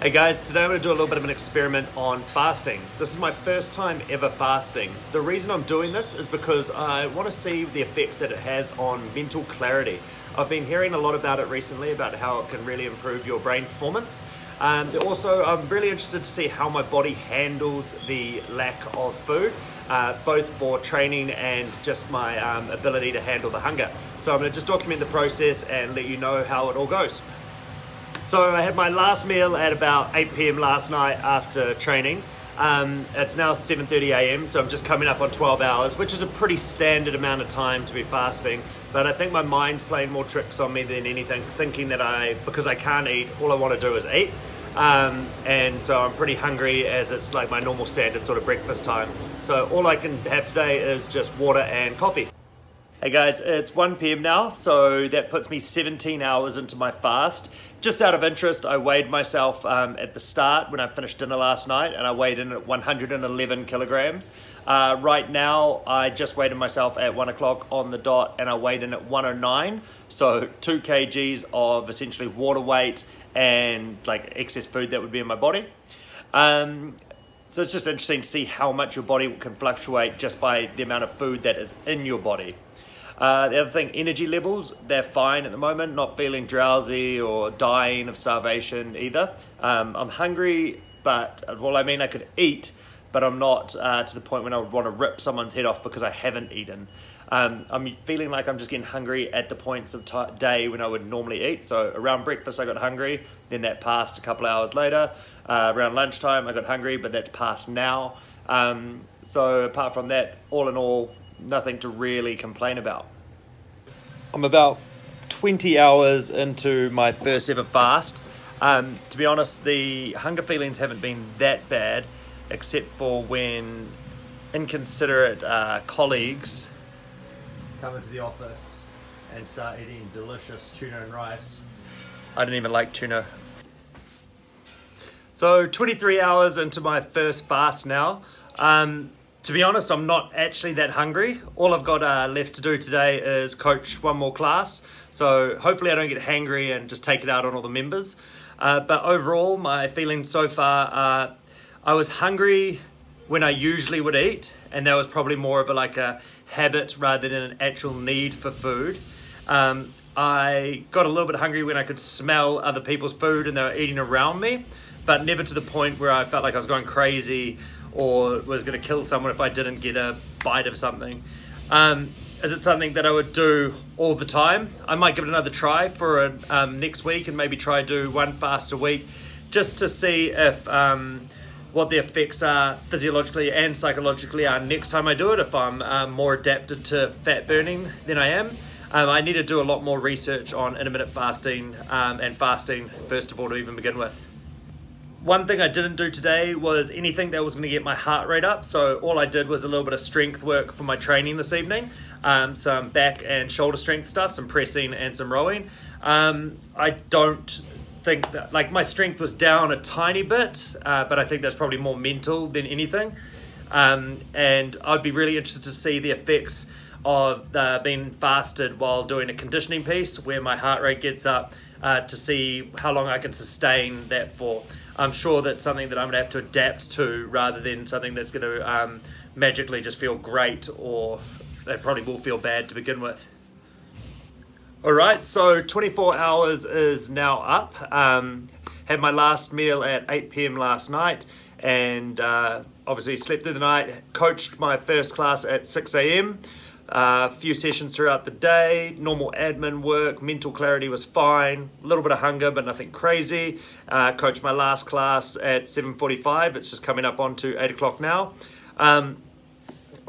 Hey guys, today I'm going to do a little bit of an experiment on fasting. This is my first time ever fasting. The reason I'm doing this is because I want to see the effects that it has on mental clarity. I've been hearing a lot about it recently, about how it can really improve your brain performance. Also, I'm really interested to see how my body handles the lack of food, both for training and just my ability to handle the hunger. So I'm going to just document the process and let you know how it all goes. So I had my last meal at about 8 p.m. last night after training. It's now 7:30 a.m. so I'm just coming up on 12 hours, which is a pretty standard amount of time to be fasting. But I think my mind's playing more tricks on me than anything, thinking that because I can't eat, all I want to do is eat. And so I'm pretty hungry as it's like my normal standard sort of breakfast time. So all I can have today is just water and coffee. Hey guys, it's 1 p.m. now, so that puts me 17 hours into my fast. Just out of interest, I weighed myself at the start when I finished dinner last night, and I weighed in at 111 kilograms. Right now, I just weighed myself at 1 o'clock on the dot, and I weighed in at 109. So 2 kgs of essentially water weight and like excess food that would be in my body. So it's just interesting to see how much your body can fluctuate just by the amount of food that is in your body. The other thing, energy levels, they're fine at the moment, not feeling drowsy or dying of starvation either. I'm hungry, but, well, I mean, I could eat, but I'm not to the point when I would want to rip someone's head off because I haven't eaten. I'm feeling like I'm just getting hungry at the points of day when I would normally eat. So around breakfast I got hungry, then that passed a couple of hours later. Around lunchtime I got hungry, but that's passed now. So apart from that, all in all, nothing to really complain about. I'm about 20 hours into my first ever fast. To be honest, the hunger feelings haven't been that bad, except for when inconsiderate colleagues come into the office and start eating delicious tuna and rice. I don't even like tuna. So 23 hours into my first fast now. To be honest, I'm not actually that hungry. All I've got left to do today is coach one more class. So hopefully I don't get hangry and just take it out on all the members. But overall, my feelings so far are I was hungry when I usually would eat, and that was probably more of a habit rather than an actual need for food. I got a little bit hungry when I could smell other people's food and they were eating around me, but never to the point where I felt like I was going crazy or was going to kill someone if I didn't get a bite of something. Is it something that I would do all the time? I might give it another try for next week and maybe try do one fast a week just to see if what the effects are physiologically and psychologically are next time I do it, if I'm more adapted to fat burning than I am. I need to do a lot more research on intermittent fasting and fasting first of all to even begin with. One thing I didn't do today was anything that was going to get my heart rate up. So all I did was a little bit of strength work for my training this evening. Some back and shoulder strength stuff, some pressing and some rowing. I don't think that, my strength was down a tiny bit, but I think that's probably more mental than anything. And I'd be really interested to see the effects of being fasted while doing a conditioning piece where my heart rate gets up to see how long I can sustain that for. I'm sure that's something that I'm going to have to adapt to rather than something that's going to magically just feel great, or it probably will feel bad to begin with. Alright, so 24 hours is now up. Had my last meal at 8 p.m. last night and obviously slept through the night, coached my first class at 6 a.m. A few sessions throughout the day, normal admin work, mental clarity was fine, a little bit of hunger but nothing crazy. Coached my last class at 7:45, it's just coming up onto 8 o'clock now. A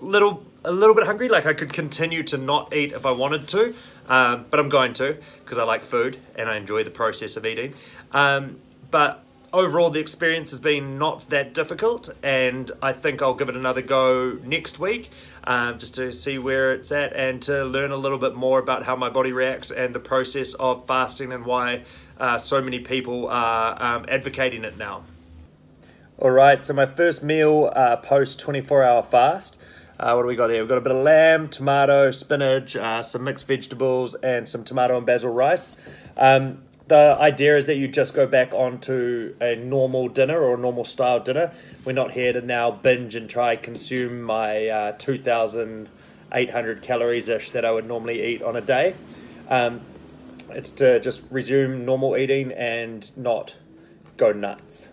little bit hungry, I could continue to not eat if I wanted to, but I'm going to because I like food and I enjoy the process of eating. But overall, the experience has been not that difficult, and I think I'll give it another go next week just to see where it's at and to learn a little bit more about how my body reacts and the process of fasting and why so many people are advocating it now. All right, so my first meal post 24-hour fast. What do we got here? We've got a bit of lamb, tomato, spinach, some mixed vegetables, and some tomato and basil rice. The idea is that you just go back onto a normal dinner or a normal style dinner. We're not here to now binge and try consume my 2,800 calories ish that I would normally eat on a day. It's to just resume normal eating and not go nuts.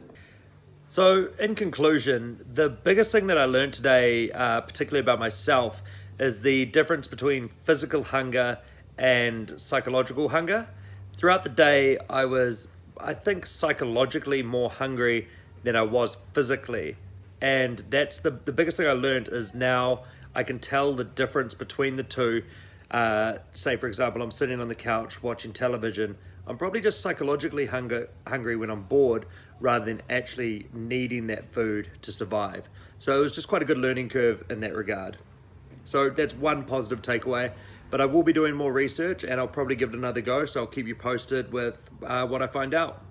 So, in conclusion, the biggest thing that I learned today, particularly about myself, is the difference between physical hunger and psychological hunger. Throughout the day, I was, I think, psychologically more hungry than I was physically. And that's the biggest thing I learned is now I can tell the difference between the two. Say, for example, I'm sitting on the couch watching television. I'm probably just psychologically hungry when I'm bored rather than actually needing that food to survive. So it was just quite a good learning curve in that regard. So that's one positive takeaway, but I will be doing more research and I'll probably give it another go. So I'll keep you posted with what I find out.